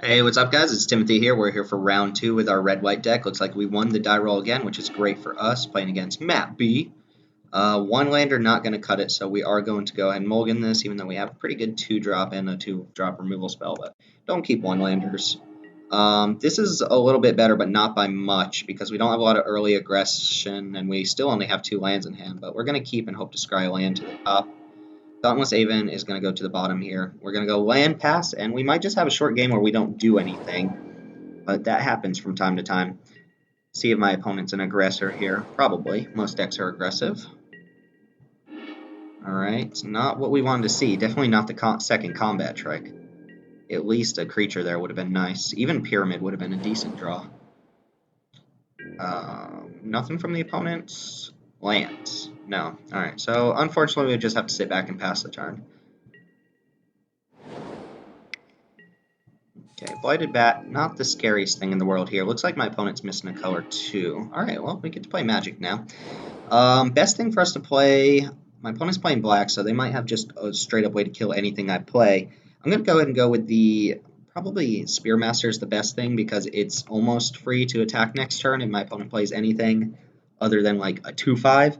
Hey, what's up, guys? It's Timothy here. We're here for round two with our red-white deck. Looks like we won the die roll again, which is great for us, playing against Matt B. One lander, not going to cut it, so we are going to go ahead and mulligan this, even though we have a pretty good 2-drop and a 2-drop removal spell, but don't keep one-landers. This is a little bit better, but not by much, because we don't have a lot of early aggression, and we still only have 2 lands in hand, but we're going to keep and hope to scry a land to the top. Dauntless Aven is going to go to the bottom here. We're going to go land pass, and we might just have a short game where we don't do anything, but that happens from time to time. See if my opponent's an aggressor here. Probably. Most decks are aggressive. Alright, not what we wanted to see. Definitely not the second combat trick. At least a creature there would have been nice. Even Pyramid would have been a decent draw. Nothing from the opponent's lands. No. Alright, so unfortunately we just have to sit back and pass the turn. Okay, Blighted Bat, not the scariest thing in the world here. Looks like my opponent's missing a color too. Alright, well, we get to play Magic now. Best thing for us to play, my opponent's playing black, so they might have just a straight up way to kill anything I play. I'm going to go ahead and go with probably Spearmaster is the best thing because it's almost free to attack next turn if my opponent plays anything other than like a 2-5.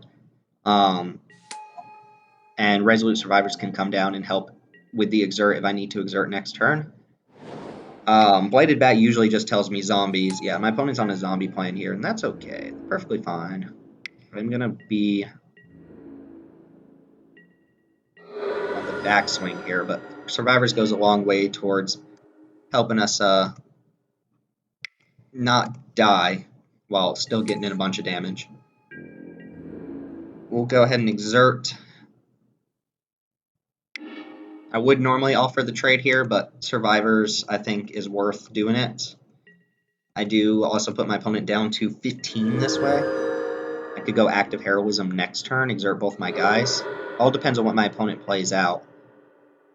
And Resolute Survivors can come down and help with the exert if I need to exert next turn. Blighted Bat usually just tells me zombies. Yeah, my opponent's on a zombie plan here, and that's okay. Perfectly fine. I'm going to be on the backswing here, but Survivors goes a long way towards helping us not die while still getting in a bunch of damage. We'll go ahead and exert. I would normally offer the trade here, but Survivors, I think, is worth doing it. I do also put my opponent down to 15 this way. I could go Active Heroism next turn, exert both my guys. All depends on what my opponent plays out.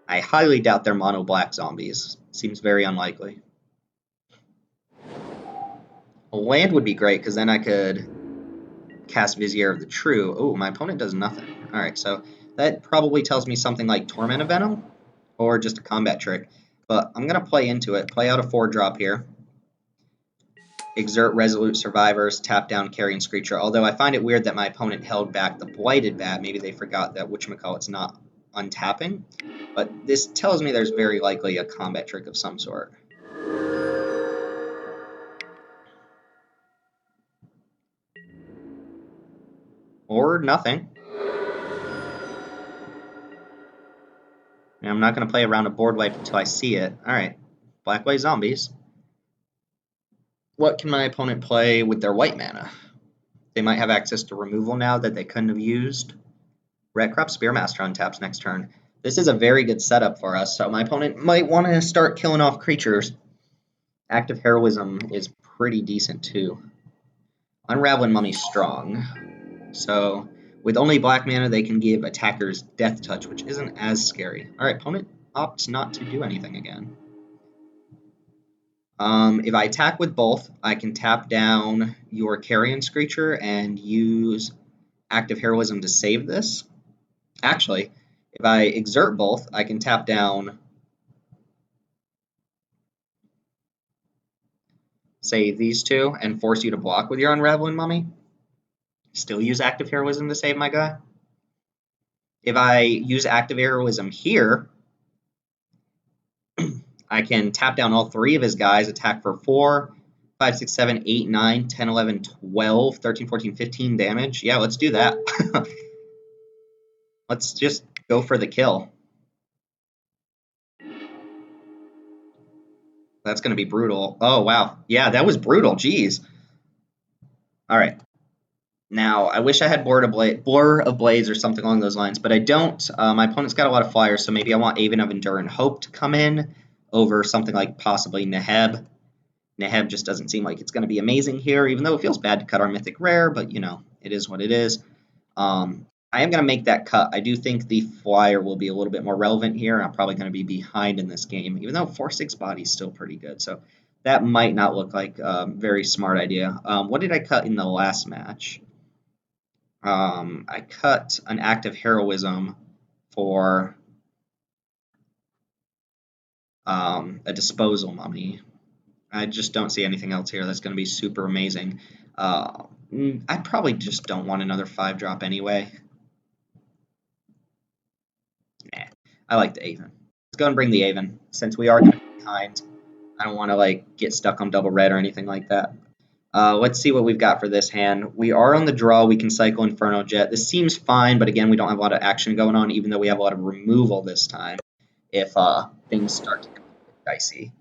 I highly doubt they're mono black zombies. Seems very unlikely. A land would be great, because then I could cast Vizier of the True. Oh, my opponent does nothing. Alright, so that probably tells me something like Torment of Venom, or just a combat trick. But I'm going to play into it, play out a 4-drop here. Exert Resolute Survivors, tap down Carrion Screecher. Although I find it weird that my opponent held back the Blighted Bat. Maybe they forgot that whatchamacallit's not untapping. But this tells me there's very likely a combat trick of some sort. Or nothing. And I'm not going to play around a board wipe until I see it. Alright, Black White Zombies. What can my opponent play with their white mana? They might have access to removal now that they couldn't have used. Red Crop Spearmaster untaps next turn. This is a very good setup for us, so my opponent might want to start killing off creatures. Active Heroism is pretty decent too. Unraveling Mummy's strong. So with only black mana, they can give attackers Death Touch, which isn't as scary. Alright, opponent opts not to do anything again. If I attack with both, I can tap down your Carrion Screecher and use Active Heroism to save this. Actually, if I exert both, I can tap down, say, these two and force you to block with your Unraveling Mummy. Still use Active Heroism to save my guy. If I use Active Heroism here, I can tap down all 3 of his guys, attack for 4, 5, 6, 7, 8, 9, 10, 11, 12, 13, 14, 15 damage. Yeah, let's do that. Let's just go for the kill. That's going to be brutal. Oh, wow. Yeah, that was brutal. Jeez. All right. Now, I wish I had Blur of Blades or something along those lines, but I don't. My opponent's got a lot of flyers, so maybe I want Aven of Enduring Hope to come in over something like possibly Neheb. Neheb just doesn't seem like it's going to be amazing here, even though it feels bad to cut our Mythic Rare, but, you know, it is what it is. I am going to make that cut. I do think the flyer will be a little bit more relevant here. I'm probably going to be behind in this game, even though 4/6 body is still pretty good. So that might not look like a very smart idea. What did I cut in the last match? I cut an Active Heroism for a disposal mummy. I just don't see anything else here that's going to be super amazing. I probably just don't want another 5-drop anyway. Nah, I like the Aven. Let's go and bring the Aven, since we are going to be behind. I don't want to like get stuck on double red or anything like that. Let's see what we've got for this hand. We are on the draw. We can cycle Inferno Jet. This seems fine, but again, we don't have a lot of action going on, even though we have a lot of removal this time if things start to get dicey.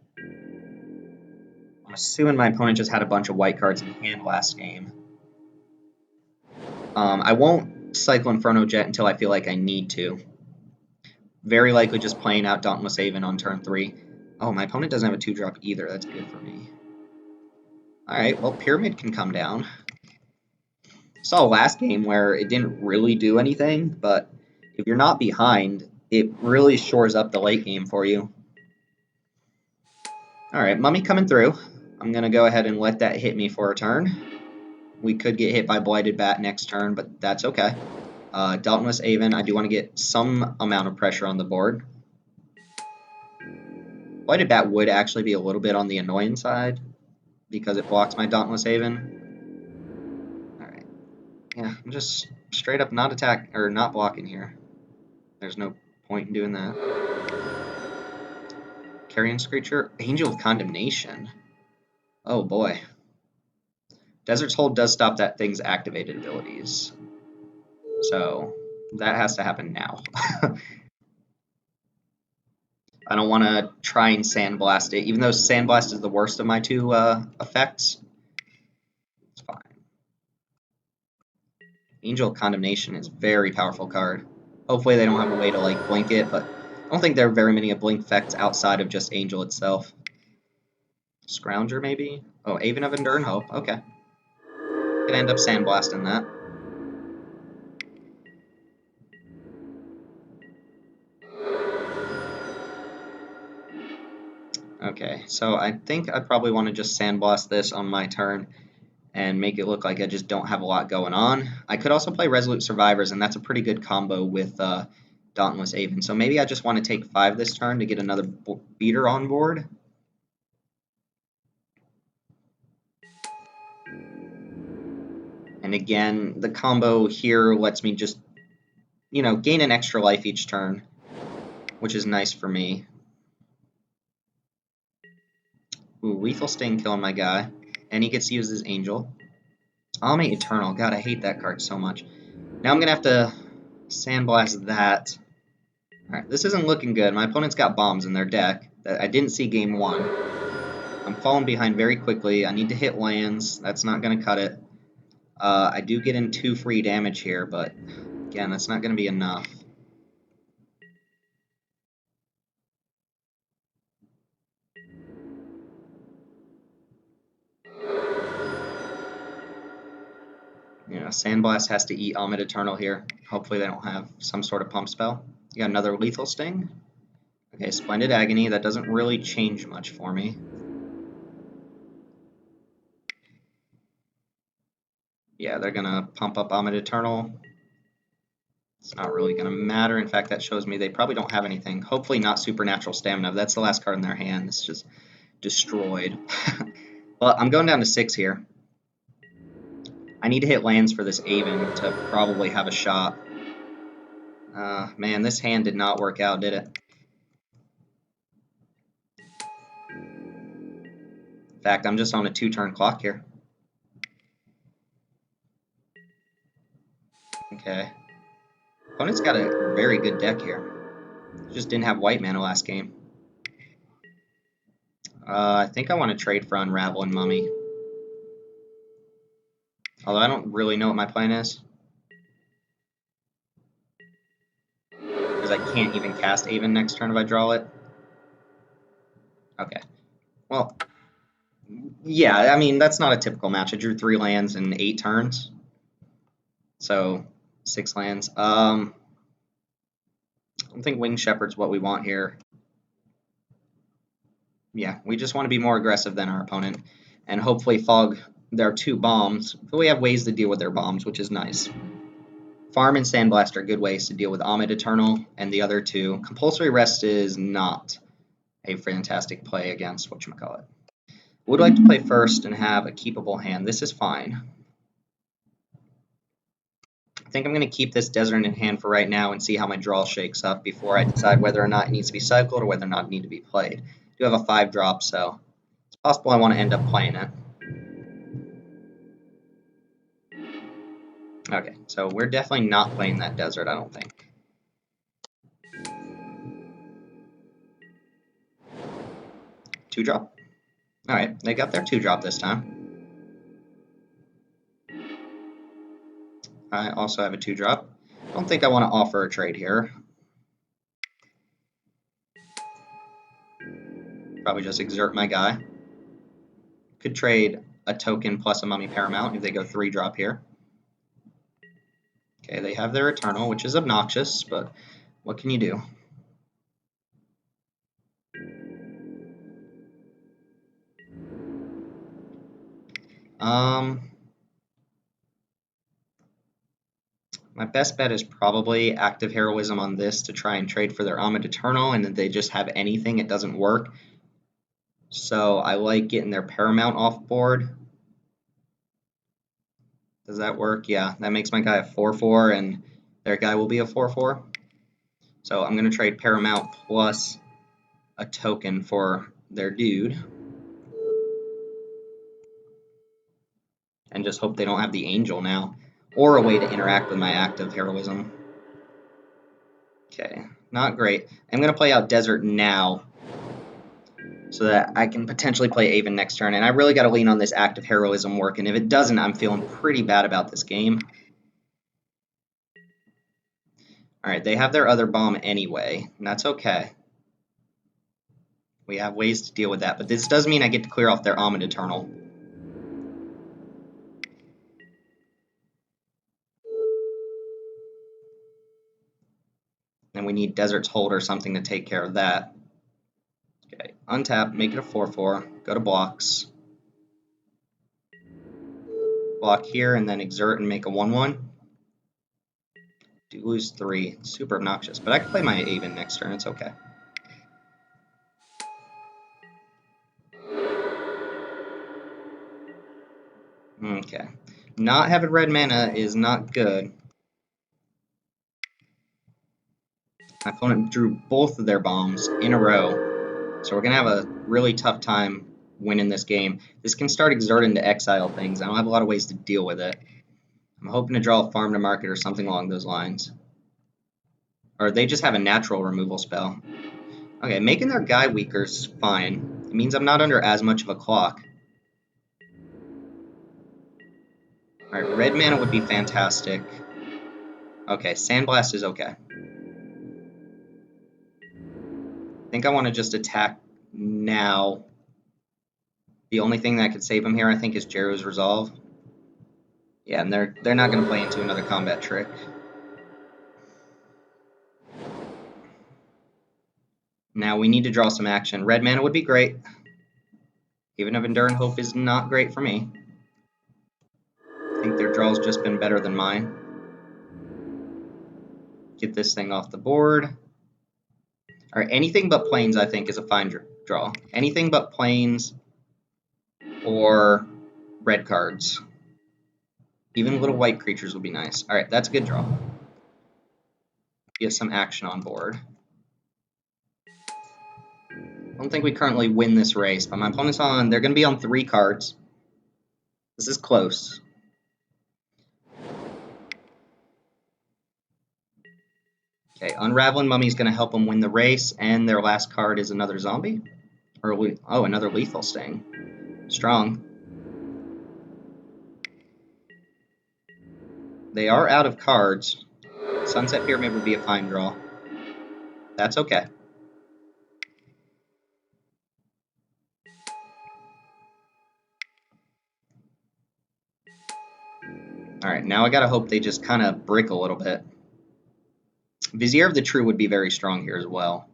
I'm assuming my opponent just had a bunch of white cards in hand last game. I won't cycle Inferno Jet until I feel like I need to. Very likely just playing out Dauntless Aven on turn 3. Oh, my opponent doesn't have a 2-drop either. That's good for me. Alright, well, Pyramid can come down. Saw last game where it didn't really do anything, but if you're not behind, it really shores up the late game for you. Alright, Mummy coming through. I'm going to go ahead and let that hit me for a turn. We could get hit by Blighted Bat next turn, but that's okay. Dauntless Aven, I do want to get some amount of pressure on the board. Blighted Bat would actually be a little bit on the annoying side because it blocks my Dauntless Aven. Alright. Yeah, I'm just straight up not blocking here. There's no point in doing that. Carrion Screecher, Angel of Condemnation. Oh boy. Desert's Hold does stop that thing's activated abilities. So that has to happen now. I don't want to try and Sandblast it, even though Sandblast is the worst of my two effects. It's fine. Angel of Condemnation is a very powerful card. Hopefully they don't have a way to like blink it, but I don't think there are very many blink effects outside of just Angel itself. Scrounger maybe? Oh, Aven of Enduring Hope. Okay. Could end up Sandblasting that. Okay, so I think I probably want to just Sandblast this on my turn and make it look like I just don't have a lot going on. I could also play Resolute Survivors, and that's a pretty good combo with Dauntless Aven. So maybe I just want to take 5 this turn to get another beater on board. And again, the combo here lets me just, you know, gain an extra life each turn, which is nice for me. Ooh, Lethal Sting killing my guy. And he gets to use his Angel. Almay Eternal. God, I hate that card so much. Now I'm going to have to Sandblast that. Alright, this isn't looking good. My opponent's got bombs in their deck that I didn't see game 1. I'm falling behind very quickly. I need to hit lands. That's not going to cut it. I do get in 2 free damage here, but again, that's not going to be enough. Yeah, Sandblast has to eat Almid Eternal here. Hopefully they don't have some sort of pump spell. You got another Lethal Sting. Okay, Splendid Agony. That doesn't really change much for me. Yeah, they're going to pump up Almid Eternal. It's not really going to matter. In fact, that shows me they probably don't have anything. Hopefully not Supernatural Stamina. That's the last card in their hand. It's just destroyed. Well, I'm going down to 6 here. I need to hit lands for this Aven to probably have a shot. Man, this hand did not work out, did it? In fact, I'm just on a 2-turn clock here. Okay. Opponent's got a very good deck here. Just didn't have white mana last game. I think I want to trade for Unravel and Mummy. Although I don't really know what my plan is. Because I can't even cast Aven next turn if I draw it. Okay. Well, yeah, I mean, that's not a typical match. I drew 3 lands in 8 turns. So, 6 lands. I don't think Winged Shepherd's what we want here. Yeah, we just want to be more aggressive than our opponent. And hopefully fog their 2 bombs. But we have ways to deal with their bombs, which is nice. Farm and Sandblast are good ways to deal with Almid Eternal and the other 2. Compulsory Rest is not a fantastic play against whatchamacallit. Would like to play first and have a keepable hand. This is fine. I think I'm going to keep this desert in hand for right now and see how my draw shakes up before I decide whether or not it needs to be cycled or whether or not it needs to be played. I do have a 5-drop, so it's possible I want to end up playing it. Okay, so we're definitely not playing that desert, I don't think. Two-drop. Alright, they got their 2-drop this time. I also have a 2-drop. I don't think I want to offer a trade here. Probably just exert my guy. Could trade a token plus a Mummy Paramount if they go 3-drop here. Okay, they have their Eternal, which is obnoxious, but what can you do? My best bet is probably Active Heroism on this to try and trade for their Ahmed Eternal, and if they just have anything, it doesn't work. So I like getting their Paramount off board. Does that work? Yeah, that makes my guy a 4/4, and their guy will be a 4/4. So I'm going to trade Paramount plus a token for their dude. And just hope they don't have the Angel now. Or a way to interact with my Active Heroism. Okay, not great. I'm going to play out Desert now so that I can potentially play Avon next turn. And I really got to lean on this Active Heroism work. And if it doesn't, I'm feeling pretty bad about this game. Alright, they have their other bomb anyway, and that's okay. We have ways to deal with that, but this does mean I get to clear off their Ahmed Eternal. And we need Desert's Hold or something to take care of that. Okay, untap, make it a 4/4, go to blocks. Block here, and then exert and make a 1/1. Do lose 3. Super obnoxious, but I can play my Avon next turn, it's okay. Okay. Not having red mana is not good. My opponent drew both of their bombs in a row, so we're going to have a really tough time winning this game. This can start exerting to exile things. I don't have a lot of ways to deal with it. I'm hoping to draw a farm to market or something along those lines. Or they just have a natural removal spell. Okay, making their guy weaker is fine. It means I'm not under as much of a clock. Alright, red mana would be fantastic. Okay, Sandblast is okay. I think I want to just attack now. The only thing that could save him here, I think, is Jeru's Resolve. Yeah, and they're not going to play into another combat trick. Now we need to draw some action. Red mana would be great. Even if Enduring Hope is not great for me. I think their draw's just been better than mine. Get this thing off the board. Alright, anything but planes, I think, is a fine draw. Anything but planes or red cards. Even little white creatures would be nice. Alright, that's a good draw. Get some action on board. I don't think we currently win this race, but my opponent's on... They're going to be on 3 cards. This is close. Okay, Unraveling Mummy is going to help them win the race, and their last card is another zombie? Or another Lethal Sting. Strong. They are out of cards. Sunset Pyramid would be a fine draw. That's okay. Alright, now I gotta hope they just kind of brick a little bit. Vizier of the True would be very strong here as well.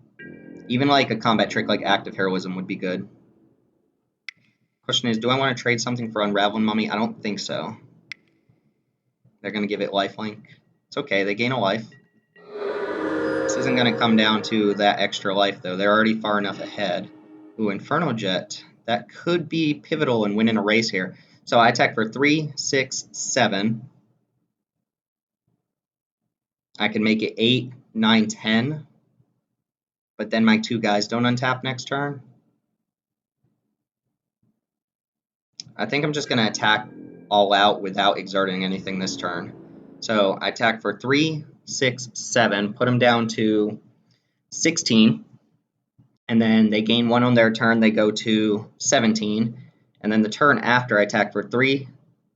Even like a combat trick like Active Heroism would be good. Question is, do I want to trade something for Unraveling Mummy? I don't think so. They're going to give it lifelink. It's okay, they gain a life. This isn't going to come down to that extra life, though. They're already far enough ahead. Ooh, Inferno Jet. That could be pivotal in winning a race here. So I attack for 3, 6, 7. I can make it 8, 9, 10. But then my 2 guys don't untap next turn. I think I'm just going to attack all out without exerting anything this turn. So I attack for 3, 6, 7. Put them down to 16. And then they gain 1 on their turn. They go to 17. And then the turn after, I attack for 3,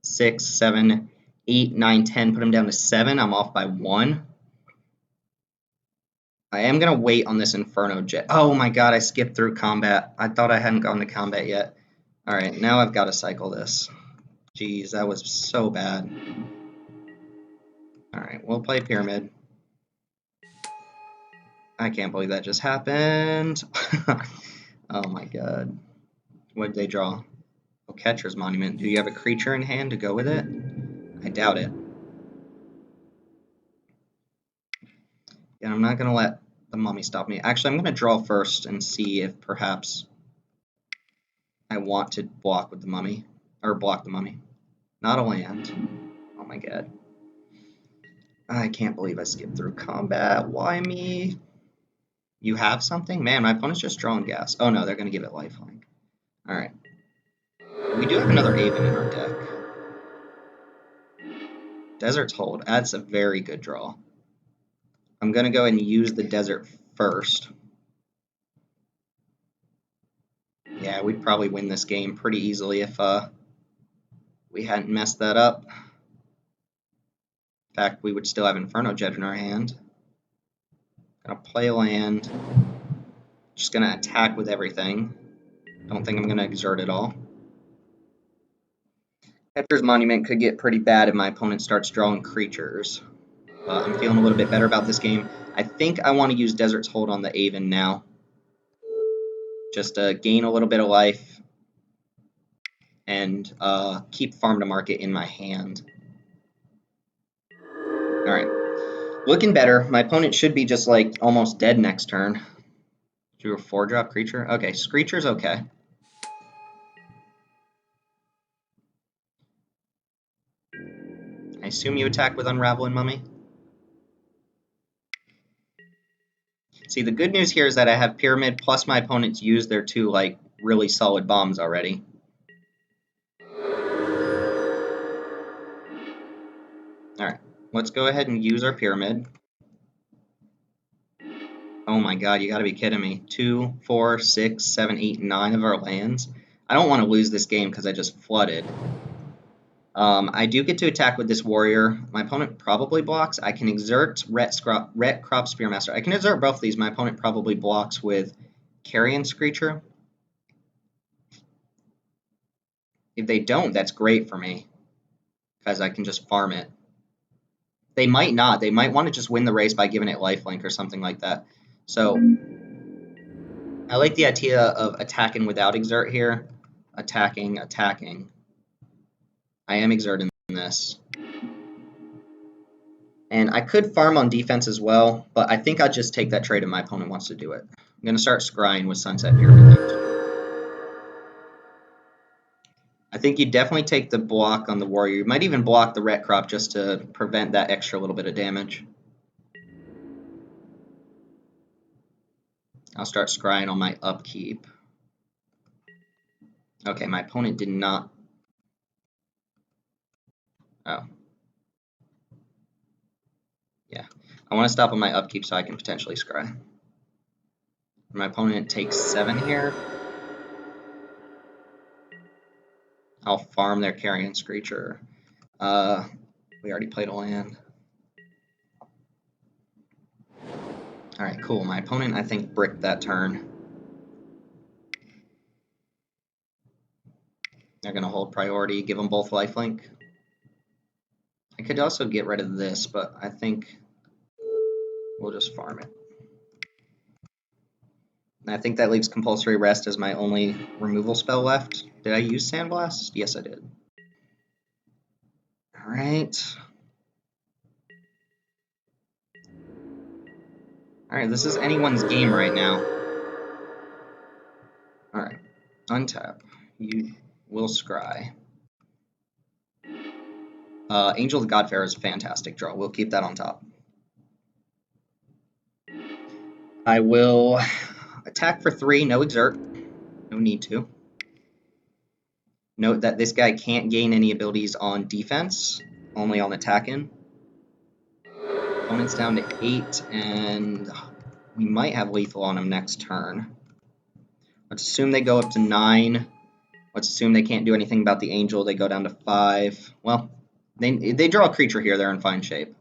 6, 7, 8, 9, 10. Put them down to 7. I'm off by 1. I am going to wait on this Inferno Jet. Oh my god, I skipped through combat. I thought I hadn't gone to combat yet. Alright, now I've got to cycle this. Jeez, that was so bad. Alright, we'll play Pyramid. I can't believe that just happened. Oh my god. What did they draw? Oh, Catcher's Monument. Do you have a creature in hand to go with it? I doubt it. Yeah, I'm not going to let the mummy stop me. Actually, I'm going to draw first and see if perhaps I want to block with the mummy. Or block the mummy. Not a land. Oh my god. I can't believe I skipped through combat. Why me? You have something? Man, my opponent's just drawing gas. Oh no, they're going to give it lifelink. Alright. We do have another Aven in our deck. Desert's Hold. That's a very good draw. I'm going to go and use the desert first. Yeah, we'd probably win this game pretty easily if we hadn't messed that up. In fact, we would still have Inferno Jet in our hand. Gonna play land. Just gonna attack with everything. Don't think I'm gonna exert at all. Catcher's Monument could get pretty bad if my opponent starts drawing creatures. I'm feeling a little bit better about this game. I think I want to use Desert's Hold on the Aven now. Just to gain a little bit of life and keep Farm to Market in my hand. Alright. Looking better. My opponent should be just like almost dead next turn. Drew a 4-drop creature? Okay, Screecher's okay. I assume you attack with Unravel and Mummy? See, the good news here is that I have Pyramid, plus my opponents use their 2, like, really solid bombs already. Alright, let's go ahead and use our Pyramid. Oh my god, you gotta be kidding me. 2, 4, 6, 7, 8, 9 of our lands. I don't want to lose this game because I just flooded. I do get to attack with this warrior. My opponent probably blocks. I can exert Ret Crop Spearmaster. I can exert both of these. My opponent probably blocks with Carrion Screecher. If they don't, that's great for me because I can just farm it. They might not. They might want to just win the race by giving it lifelink or something like that. So I like the idea of attacking without exert here. Attacking. I am exerting this. And I could farm on defense as well, but I think I'll just take that trade if my opponent wants to do it. I'm going to start scrying with Sunset Pyramid next. I think you definitely take the block on the warrior. You might even block the ret crop just to prevent that extra little bit of damage. I'll start scrying on my upkeep. Okay, my opponent did not. Oh. Yeah. I want to stop on my upkeep so I can potentially scry. My opponent takes 7 here. I'll farm their Carrion Screecher. We already played a land. Alright, cool. My opponent, I think, bricked that turn. They're going to hold priority, give them both lifelink. I could also get rid of this, but I think we'll just farm it. And I think that leaves Compulsory Rest as my only removal spell left. Did I use Sandblast? Yes, I did. Alright. Alright, this is anyone's game right now. Alright, untap. You will scry. Angel the Godfarer is a fantastic draw. We'll keep that on top. I will attack for 3, no exert. No need to. Note that this guy can't gain any abilities on defense, only on attacking. Opponent's down to 8, and we might have lethal on him next turn. Let's assume they go up to 9. Let's assume they can't do anything about the angel. They go down to 5. Well, they draw a creature here. They're in fine shape.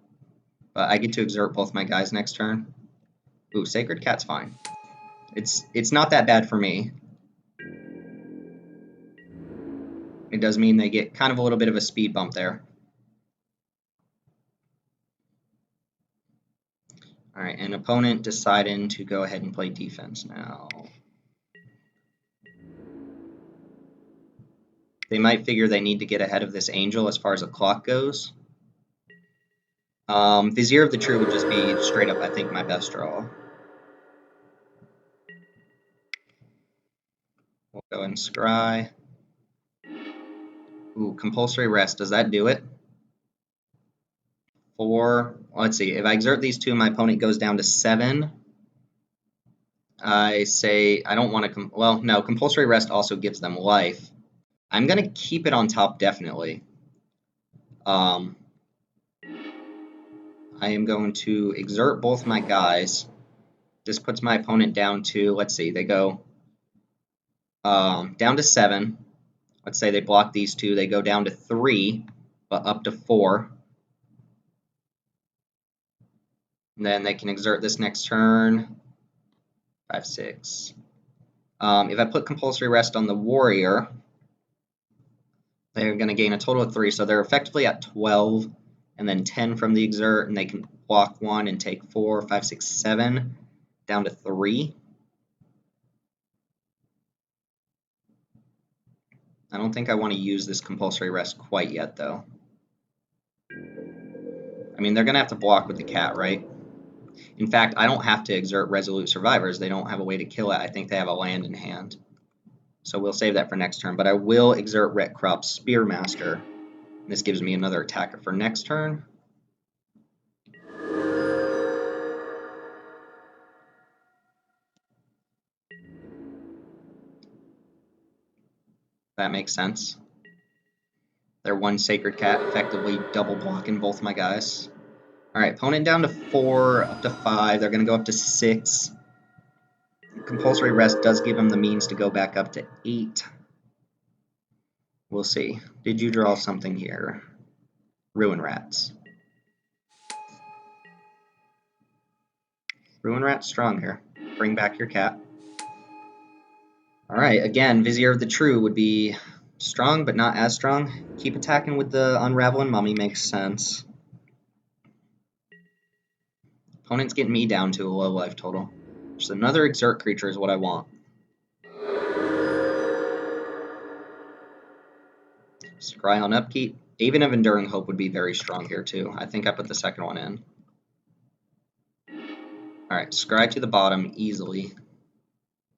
But I get to exert both my guys next turn. Ooh, Sacred Cat's fine. It's not that bad for me. It does mean they get kind of a little bit of a speed bump there. Alright, an opponent deciding to go ahead and play defense now. They might figure they need to get ahead of this angel as far as the clock goes. Vizier of the True would just be straight up, I think, my best draw. We'll go and scry. Ooh, Compulsory Rest. Does that do it? 4. Let's see. If I exert these 2, my opponent goes down to 7. I say I don't want to... Well, no. Compulsory Rest also gives them life. I'm going to keep it on top, definitely. I am going to exert both my guys. This puts my opponent down to... Let's see. They go down to 7. Let's say they block these 2. They go down to 3, but up to 4. And then they can exert this next turn. 5, 6. If I put Compulsory Rest on the Warrior, they're going to gain a total of 3. So they're effectively at 12, and then 10 from the exert, and they can block 1 and take 4, 5, 6, 7, down to 3. I don't think I want to use this Compulsory Rest quite yet, though. I mean, they're going to have to block with the cat, right? In fact, I don't have to exert Resolute Survivors. They don't have a way to kill it. I think they have a land in hand. So we'll save that for next turn. But I will exert Ret Krupp's Spearmaster. This gives me another attacker for next turn. That makes sense. Their 1 Sacred Cat effectively double blocking both my guys. Alright, opponent down to 4, up to 5. They're going to go up to 6. Compulsory Rest does give them the means to go back up to 8. We'll see. Did you draw something here? Ruin Rats. Ruin Rat's strong here. Bring back your cat. Alright, again, Vizier of the True would be strong, but not as strong. Keep attacking with the Unraveling Mummy makes sense. Opponent's getting me down to a low life total. Just another exert creature is what I want. Scry on upkeep. Haven of Enduring Hope would be very strong here too. I think I put the second one in. Alright, scry to the bottom easily.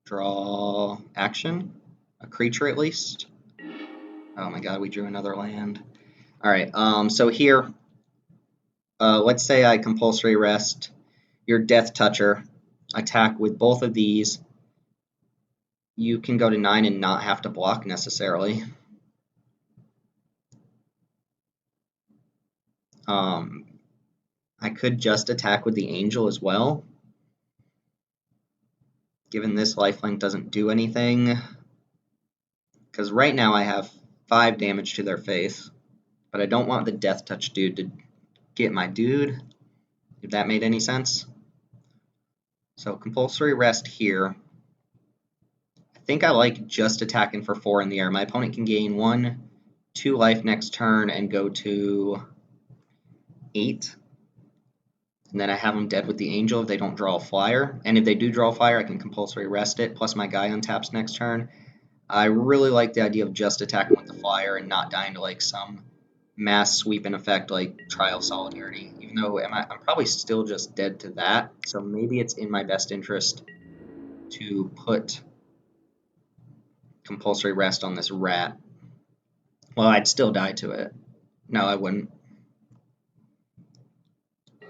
Draw action. A creature at least. Oh my god, we drew another land. Alright, so here, let's say I Compulsory Rest your Death Toucher. Attack with both of these. You can go to 9 and not have to block necessarily. I could just attack with the Angel as well. Given this lifelink doesn't do anything. Because right now I have 5 damage to their face. But I don't want the Death Touch dude to get my dude. If that made any sense. So Compulsory Rest here. I think I like just attacking for 4 in the air. My opponent can gain 1, 2 life next turn and go to 8. And then I have them dead with the Angel if they don't draw a flyer. And if they do draw a flyer, I can Compulsory Rest it, plus my guy untaps next turn. I really like the idea of just attacking with the flyer and not dying to like some mass sweeping effect like Trial Solidarity, even though I'm probably still just dead to that, so maybe it's in my best interest to put Compulsory Rest on this rat. Well, I'd still die to it. No, I wouldn't.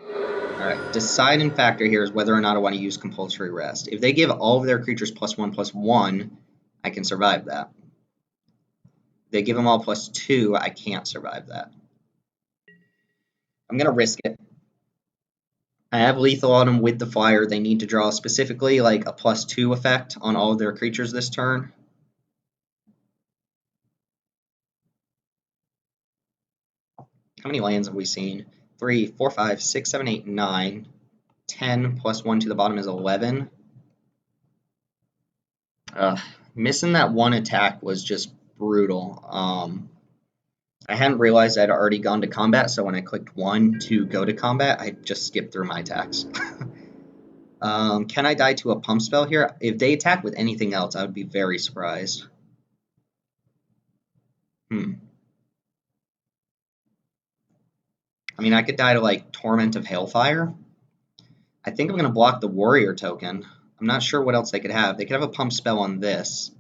Alright, deciding factor here is whether or not I want to use Compulsory Rest. If they give all of their creatures +1/+1, I can survive that. If they give them all +2, I can't survive that. I'm going to risk it. I have lethal on them with the flyer. They need to draw specifically like a +2 effect on all of their creatures this turn. How many lands have we seen? 3, 4, 5, 6, 7, 8, 9. 10 +1 to the bottom is 11. Missing that one attack was just brutal. I hadn't realized I'd already gone to combat, so when I clicked 1 to go to combat, I just skipped through my attacks. Can I die to a pump spell here? If they attack with anything else, I would be very surprised. I mean, I could die to, like, Torment of Hailfire. I think I'm going to block the Warrior token. I'm not sure what else they could have. They could have a pump spell on this.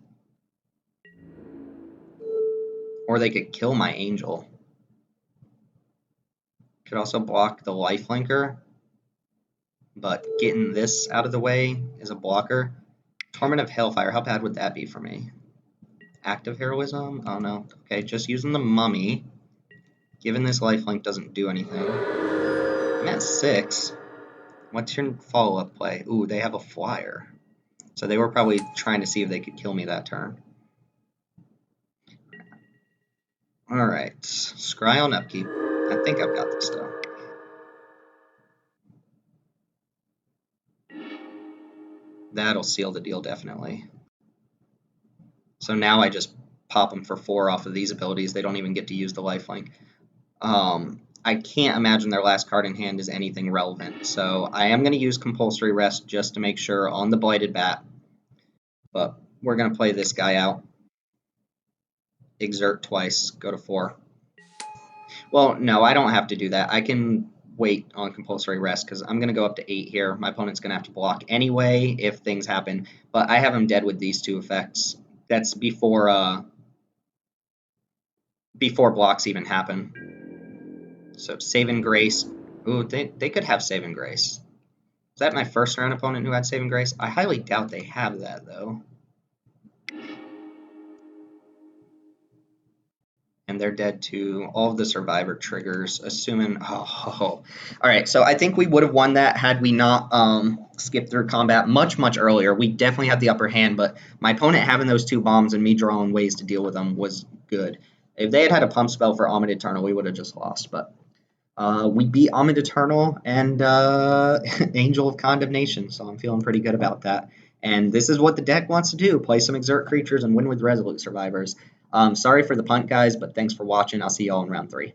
Or they could kill my Angel. Could also block the Lifelinker. But getting this out of the way is a blocker. Torment of Hailfire, how bad would that be for me? Active Heroism? Oh no. Okay, just using the Mummy. Given this lifelink doesn't do anything. I'm at 6. What's your follow-up play? Ooh, they have a flyer. So they were probably trying to see if they could kill me that turn. Alright. Scry on upkeep. I think I've got this though. That'll seal the deal, definitely. So now I just pop them for 4 off of these abilities. They don't even get to use the lifelink. I can't imagine their last card in hand is anything relevant. So I am going to use Compulsory Rest just to make sure on the Blighted Bat. But we're going to play this guy out. Exert twice, go to 4. Well, no, I don't have to do that. I can wait on Compulsory Rest because I'm going to go up to 8 here. My opponent's going to have to block anyway if things happen. But I have him dead with these 2 effects. That's before blocks even happen. So Saving Grace. Ooh, they could have Saving Grace. Is that my first round opponent who had Saving Grace? I highly doubt they have that, though. And they're dead to all of the Survivor triggers, assuming... Oh. Alright, so I think we would have won that had we not skipped through combat much, much earlier. We definitely had the upper hand, but my opponent having those 2 bombs and me drawing ways to deal with them was good. If they had had a pump spell for Omid Eternal, we would have just lost, but... we beat Omid Eternal and Angel of Condemnation, so I'm feeling pretty good about that. And this is what the deck wants to do, play some Exert creatures and win with Resolute Survivors. Sorry for the punt, guys, but thanks for watching. I'll see you all in round 3.